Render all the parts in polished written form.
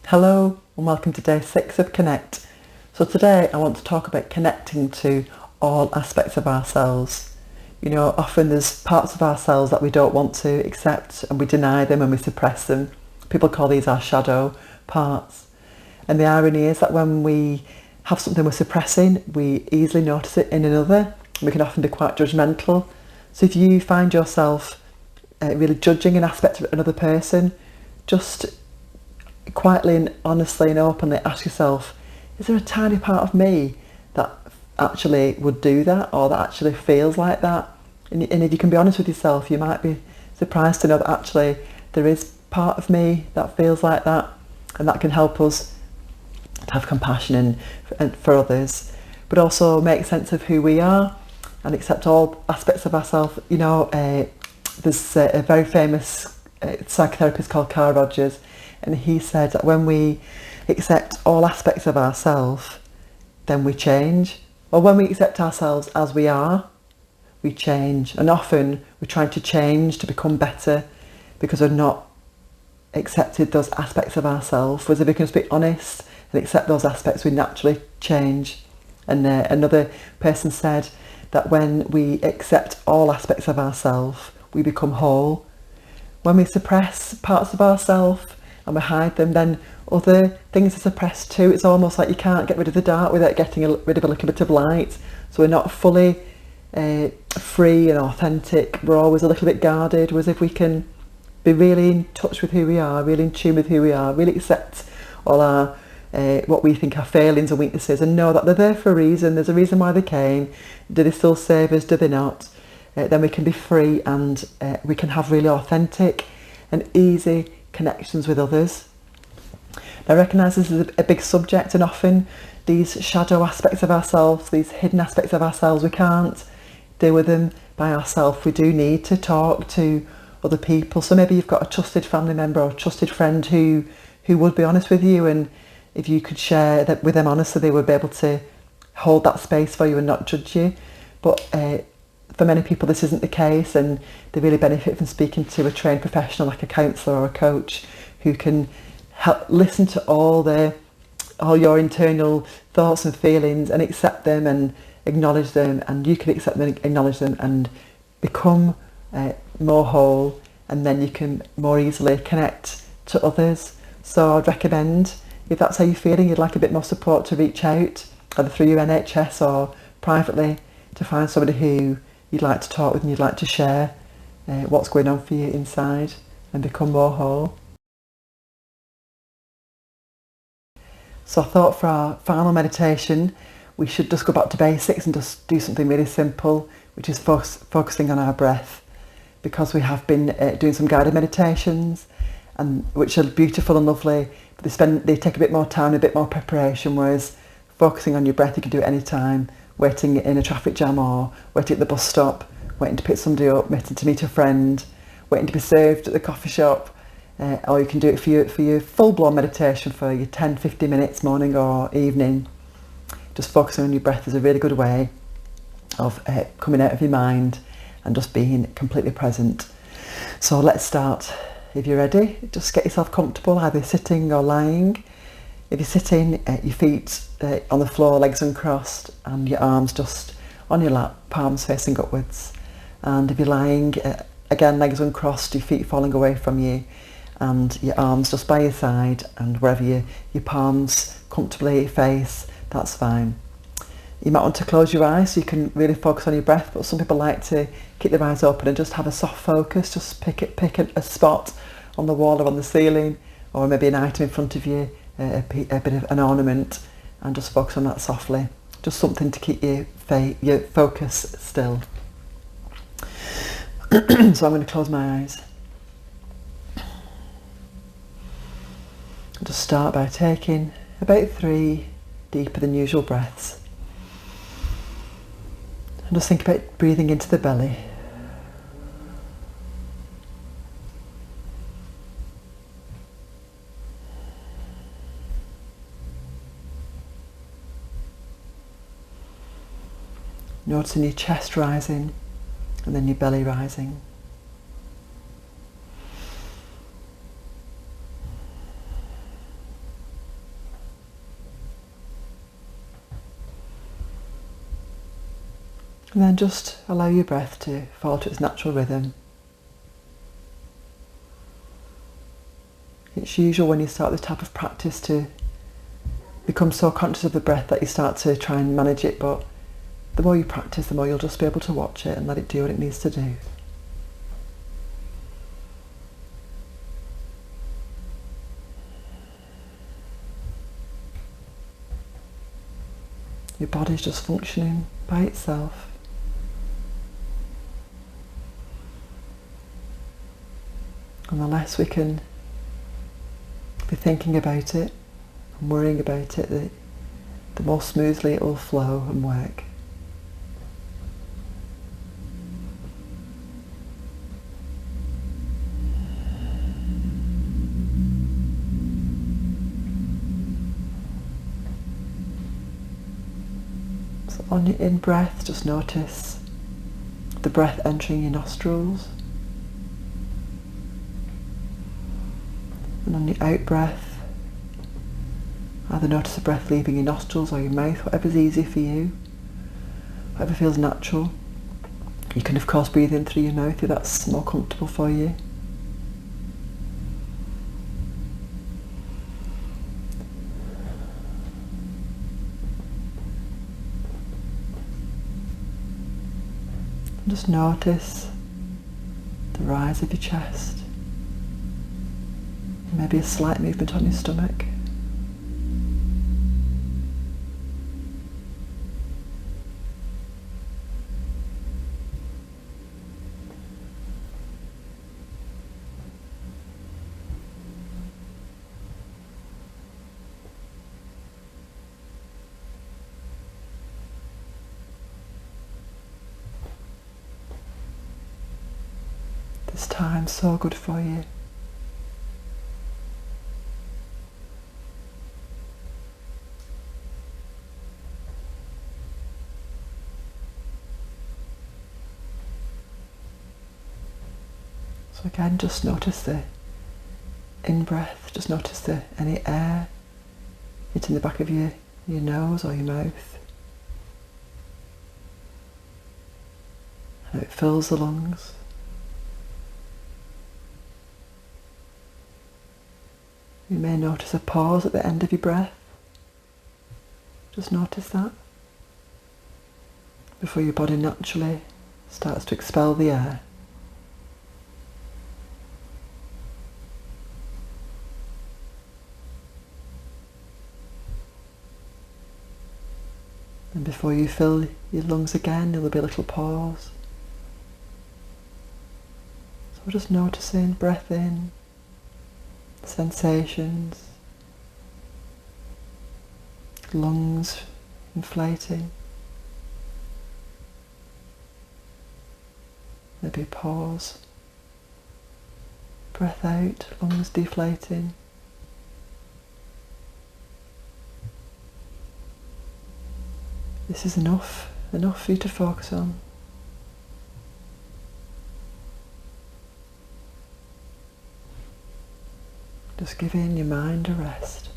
Hello and welcome to day 6 of Connect. So today I want to talk about connecting to all aspects of ourselves. You know, often there's parts of ourselves that we don't want to accept and we deny them and we suppress them. People call these our shadow parts. And the irony is that when we have something we're suppressing, we easily notice it in another. We can often be quite judgmental. So if you find yourself really judging an aspect of another person, just quietly and honestly and openly ask yourself, is there a tiny part of me that actually would do that, or that actually feels like that? And if you can be honest with yourself, you might be surprised to know that actually there is part of me that feels like that, and that can help us to have compassion and for others, but also make sense of who we are and accept all aspects of ourselves. You know, there's a very famous psychotherapist called Carl Rogers, and he said that when we accept all aspects of ourselves, then we change. Or when we accept ourselves as we are, we change. And often we're trying to change to become better because we're not accepted those aspects of ourselves. Whereas if we can just be honest and accept those aspects, we naturally change. And another person said that when we accept all aspects of ourselves, we become whole. When we suppress parts of ourselves and we hide them, then other things are suppressed too. It's almost like you can't get rid of the dark without getting rid of a little bit of light. So we're not fully free and authentic. We're always a little bit guarded. Whereas if we can be really in touch with who we are, really in tune with who we are, really accept all our what we think are failings and weaknesses, and know that they're there for a reason. There's a reason why they came. Do they still serve us? Do they not? Then we can be free, and we can have really authentic and easy connections with others. Now, I recognise this is a big subject, and often these shadow aspects of ourselves, these hidden aspects of ourselves, we can't deal with them by ourselves. We do need to talk to other people. So maybe you've got a trusted family member or a trusted friend who would be honest with you, and if you could share that with them honestly, they would be able to hold that space for you and not judge you. But for many people this isn't the case, and they really benefit from speaking to a trained professional like a counsellor or a coach who can help listen to all your internal thoughts and feelings and accept them and acknowledge them, and you can accept them and acknowledge them and become more whole, and then you can more easily connect to others. So I'd recommend, if that's how you're feeling, you'd like a bit more support, to reach out either through your NHS or privately to find somebody who you'd like to talk with and you'd like to share what's going on for you inside and become more whole. So I thought for our final meditation we should just go back to basics and just do something really simple, which is focusing on our breath, because we have been doing some guided meditations, and which are beautiful and lovely, but they take a bit more time, a bit more preparation, whereas focusing on your breath you can do it any time, waiting in a traffic jam or waiting at the bus stop, waiting to pick somebody up, waiting to meet a friend, waiting to be served at the coffee shop, or you can do it for your full-blown meditation for your 10-15 minutes morning or evening. Just focusing on your breath is a really good way of coming out of your mind and just being completely present. So let's start. If you're ready, just get yourself comfortable, either sitting or lying. If you're sitting, your feet on the floor, legs uncrossed, and your arms just on your lap, palms facing upwards. And if you're lying, again, legs uncrossed, your feet falling away from you, and your arms just by your side, and wherever your palms comfortably face, that's fine. You might want to close your eyes so you can really focus on your breath, but some people like to keep their eyes open and just have a soft focus. Just pick a spot on the wall or on the ceiling, or maybe an item in front of you, a bit of an ornament, and just focus on that softly. Just something to keep your focus still. So I'm going to close my eyes. Just start by taking about 3 deeper than usual breaths. And just think about breathing into the belly. Noticing your chest rising and then your belly rising. And then just allow your breath to fall to its natural rhythm. It's usual when you start this type of practice to become so conscious of the breath that you start to try and manage it, but the more you practice, the more you'll just be able to watch it and let it do what it needs to do. Your body's just functioning by itself. And the less we can be thinking about it and worrying about it, the more smoothly it will flow and work. So on your in-breath, just notice the breath entering your nostrils. And on your out-breath, either notice the breath leaving your nostrils or your mouth, whatever's easy for you, whatever feels natural. You can of course breathe in through your mouth if that's more comfortable for you. And just notice the rise of your chest. Maybe a slight movement on your stomach. This time's so good for you. So again, just notice the in-breath, just notice any air hitting the back of your nose or your mouth. And it fills the lungs. You may notice a pause at the end of your breath. Just notice that before your body naturally starts to expel the air. And before you fill your lungs again, there will be a little pause. So we're just noticing breath in, sensations, lungs inflating, maybe a pause, breath out, lungs deflating. This is enough for you to focus on. Just giving your mind a rest.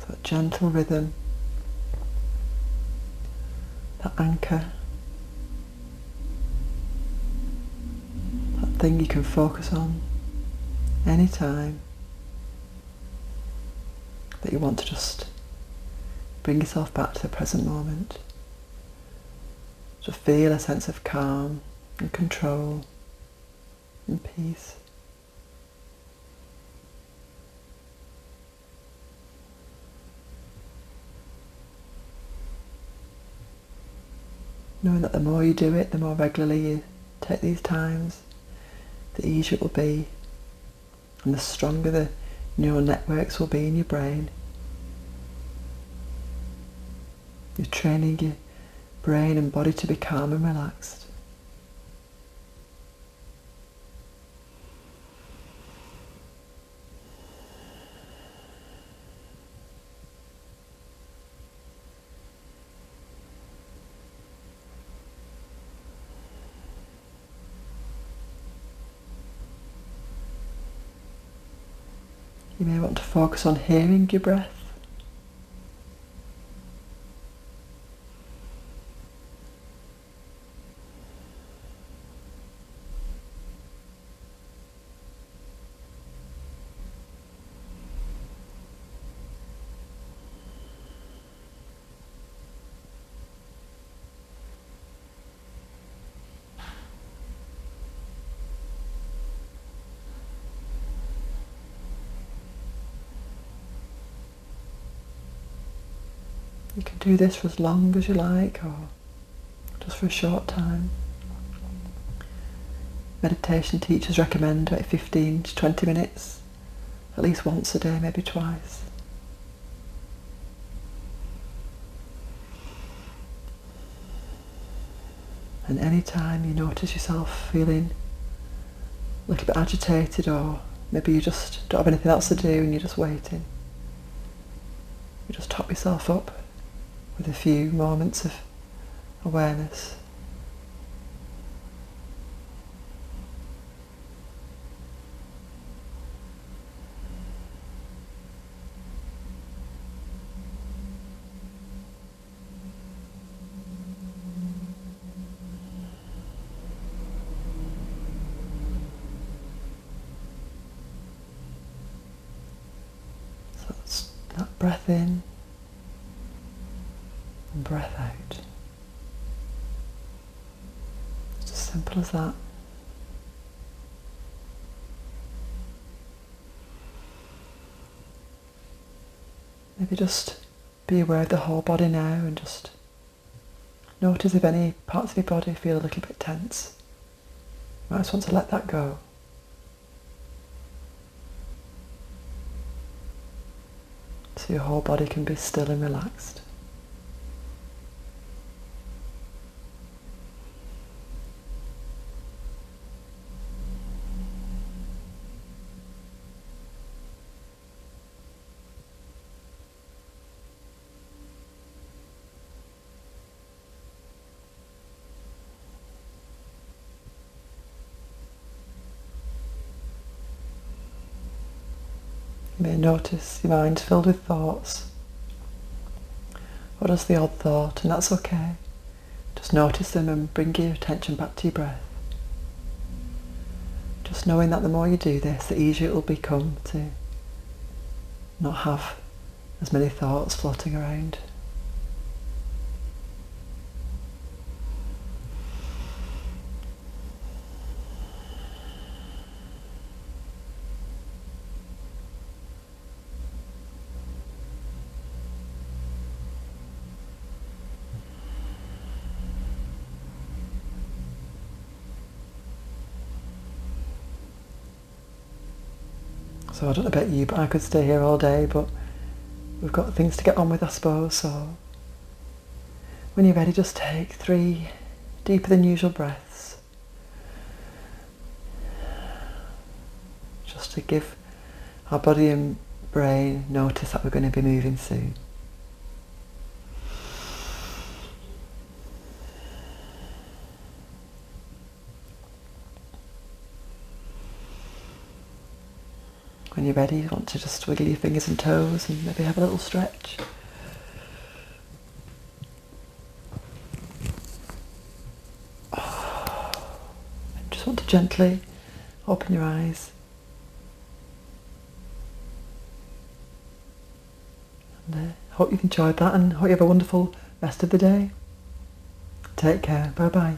That gentle rhythm, that anchor, that thing you can focus on anytime that you want to just bring yourself back to the present moment. Just feel a sense of calm and control and peace. Knowing that the more you do it, the more regularly you take these times, the easier it will be, and the stronger the neural networks will be in your brain. You're training your brain and body to be calm and relaxed. You may want to focus on hearing your breath. You can do this for as long as you like, or just for a short time. Meditation teachers recommend about 15 to 20 minutes, at least once a day, maybe twice. And any time you notice yourself feeling a little bit agitated, or maybe you just don't have anything else to do and you're just waiting, you just top yourself up with a few moments of awareness. So that's that breath in and breath out. It's as simple as that. Maybe just be aware of the whole body now and just notice if any parts of your body feel a little bit tense. You might just want to let that go. So your whole body can be still and relaxed. You may notice your mind filled with thoughts, or just the odd thought, and that's okay. Just notice them and bring your attention back to your breath. Just knowing that the more you do this, the easier it will become to not have as many thoughts floating around. So I don't know about you, but I could stay here all day, but we've got things to get on with, I suppose. So when you're ready, just take 3 deeper than usual breaths, just to give our body and brain notice that we're going to be moving soon. When you're ready, you want to just wiggle your fingers and toes and maybe have a little stretch. And just want to gently open your eyes. And hope you've enjoyed that, and hope you have a wonderful rest of the day. Take care. Bye bye.